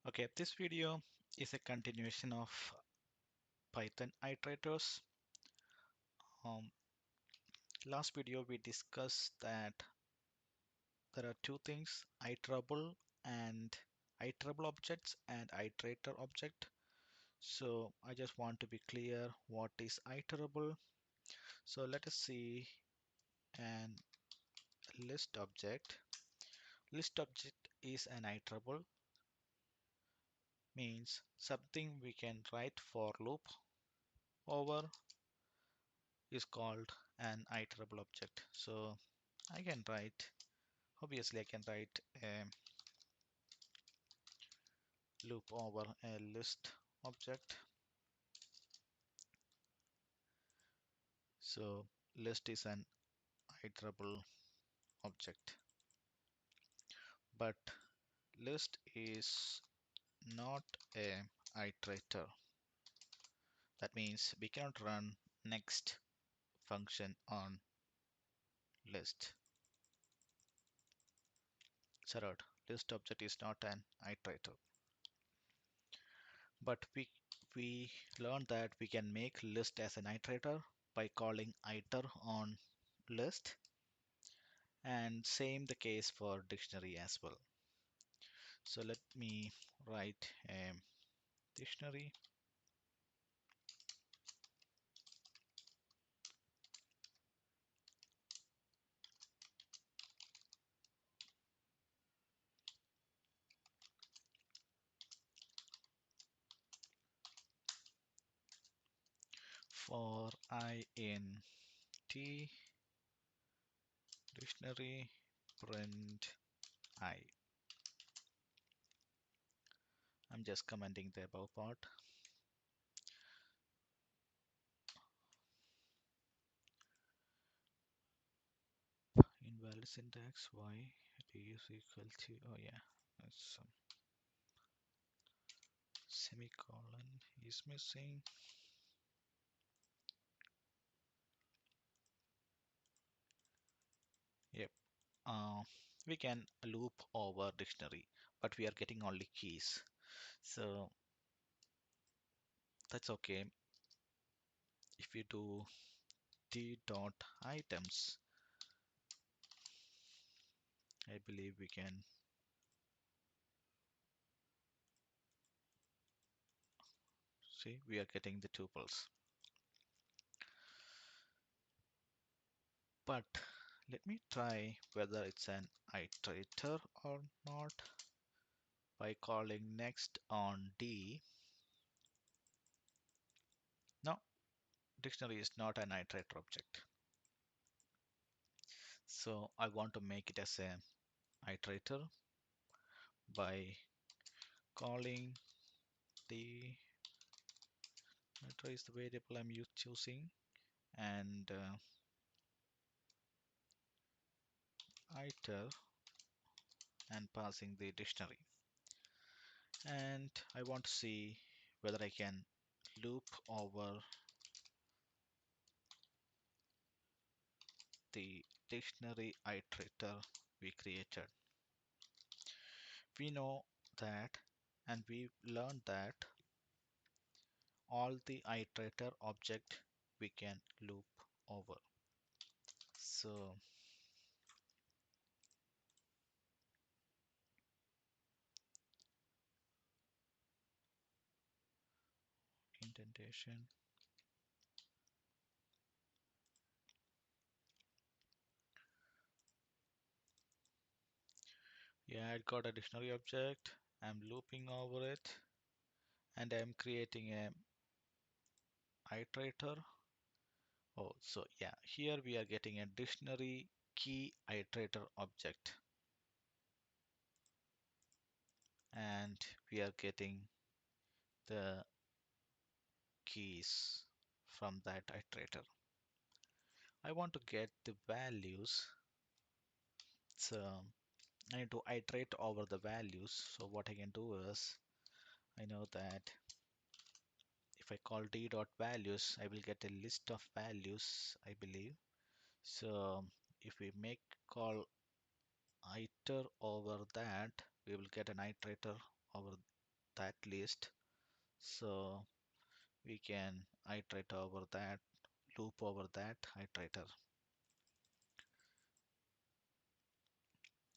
Okay, this video is a continuation of Python iterators. Um, Last video we discussed that there are two things, and iterable objects and iterator object. So I just want to be clear what is iterable. So let us see an list object. List object is an iterable, means something we can write for loop over is called an iterable object. So I can write, obviously I can write a loop over a list object. So list is an iterable object, but list is not a iterator. That means we cannot run next function on list. Sarad, list object is not an iterator. But we learned that we can make list as an iterator by calling iter on list, and same the case for dictionary as well. So let me write a dictionary. For I in T dictionary print I. I'm just commenting the above part. Invalid syntax, y d is equal to, oh yeah, that's some semicolon is missing. Yep. We can loop over dictionary, but we are getting only keys. So that's okay. If you do d dot items, I believe we can see we are getting the tuples. But let me try whether it's an iterator or not by calling next on D. No, dictionary is not an iterator object. So I want to make it as an iterator by calling the iterator is the variable I'm choosing, and iter and passing the dictionary. And I want to see whether I can loop over the dictionary iterator we created. We know that, and we learned that all the iterator object we can loop over. So indentation. Yeah, I got a dictionary object. I'm looping over it, and I'm creating a iterator. Oh, so yeah, here we are getting a dictionary key iterator object, and we are getting the keys from that iterator. I want to get the values, so I need to iterate over the values. So what I can do is, I know that if I call d dot values, I will get a list of values, I believe. So if we make call iter over that, we will get an iterator over that list. So we can iterate over that, loop over that iterator.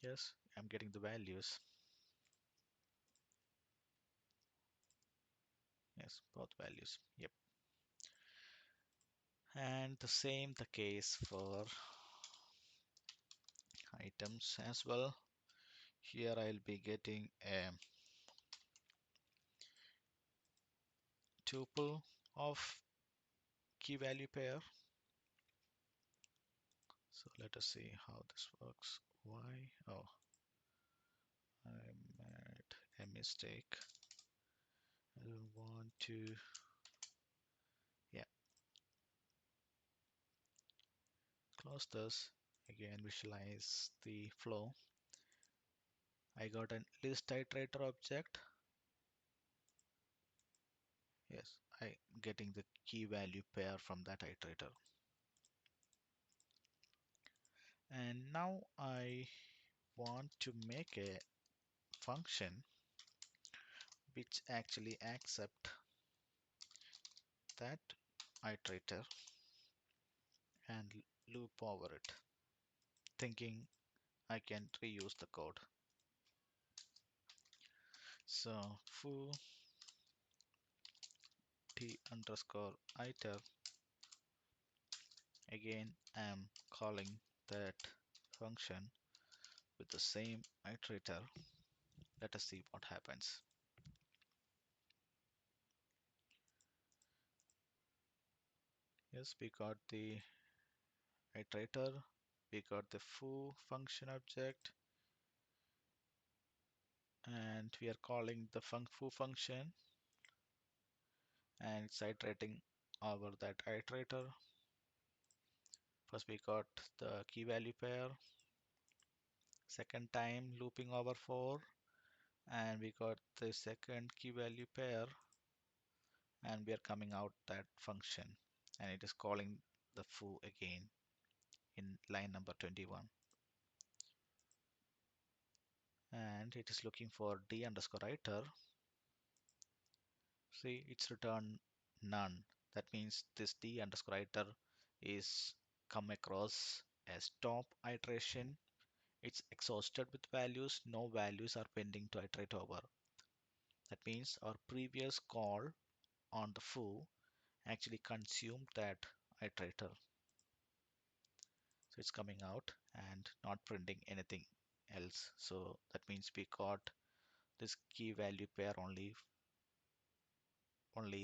Yes, I'm getting the values. Yes, both values. Yep. And the same the case for items as well. Here I'll be getting a tuple of key value pair. So let us see how this works. Why? Oh, I made a mistake. I don't want to, yeah, close this. Again, visualize the flow. I got an list iterator object. Yes, I getting the key value pair from that iterator. And now I want to make a function which actually accept that iterator and loop over it, thinking I can reuse the code. So foo t underscore iter, again I'm calling that function with the same iterator. Let us see what happens. Yes, we got the iterator, we got the foo function object, and we are calling the foo function, and it's iterating over that iterator. First we got the key value pair, second time looping over 4, and we got the second key value pair, and we are coming out that function, and it is calling the foo again in line number 21, and it is looking for d underscore iter. See, it's returned none. That means this d underscore iter is come across as top iteration. It's exhausted with values. No values are pending to iterate over. That means our previous call on the foo actually consumed that iterator. So it's coming out and not printing anything else. So that means we got this key value pair only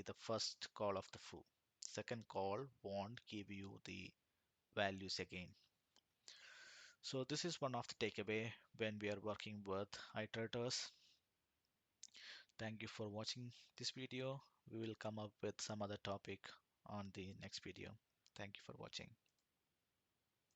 the first call of the foo. Second call won't give you the values again. So this is one of the takeaway when we are working with iterators. Thank you for watching this video. We will come up with some other topic on the next video. Thank you for watching.